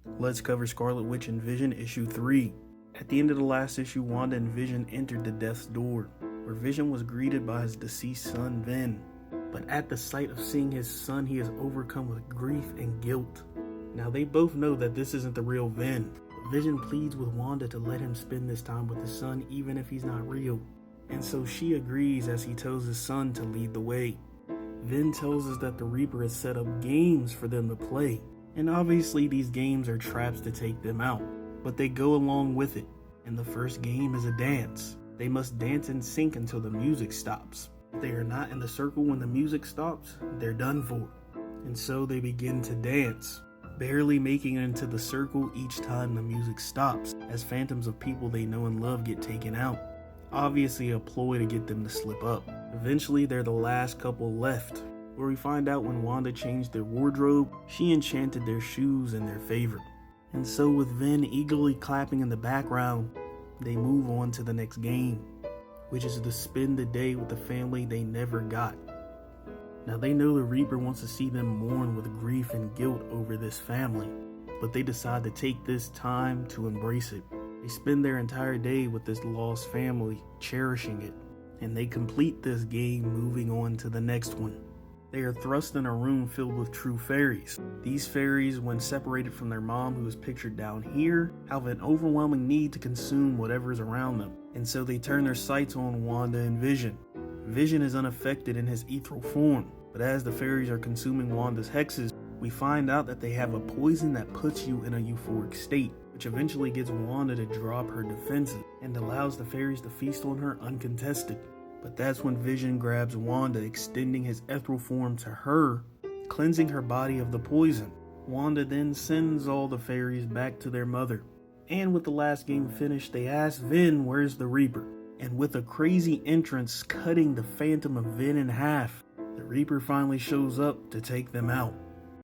Let's cover Scarlet Witch and Vision issue 3. At the end of the last issue, Wanda and Vision entered the Death's Door, where Vision was greeted by his deceased son, Vin. But at the sight of seeing his son, he is overcome with grief and guilt. Now they both know that this isn't the real Vin, but Vision pleads with Wanda to let him spend this time with his son even if he's not real. And so she agrees as he tells his son to lead the way. Vin tells us that the Reaper has set up games for them to play. And obviously these games are traps to take them out, but they go along with it. And the first game is a dance. They must dance in sync until the music stops. If they are not in the circle when the music stops, they're done for. And so they begin to dance, barely making it into the circle each time the music stops, as phantoms of people they know and love get taken out. Obviously a ploy to get them to slip up. Eventually they're the last couple left, where we find out when Wanda changed their wardrobe, she enchanted their shoes in their favor. And so with Vin eagerly clapping in the background, they move on to the next game, which is to spend the day with the family they never got. Now they know the Reaper wants to see them mourn with grief and guilt over this family, but they decide to take this time to embrace it. They spend their entire day with this lost family, cherishing it, and they complete this game moving on to the next one. They are thrust in a room filled with true fairies. These fairies, when separated from their mom, who is pictured down here, have an overwhelming need to consume whatever is around them. And so they turn their sights on Wanda and Vision. Vision is unaffected in his ethereal form, but as the fairies are consuming Wanda's hexes, we find out that they have a poison that puts you in a euphoric state, which eventually gets Wanda to drop her defenses and allows the fairies to feast on her uncontested. But that's when Vision grabs Wanda, extending his ethereal form to her, cleansing her body of the poison. Wanda then sends all the fairies back to their mother. And with the last game finished, they ask Vin where's the Reaper. And with a crazy entrance cutting the phantom of Vin in half, the Reaper finally shows up to take them out.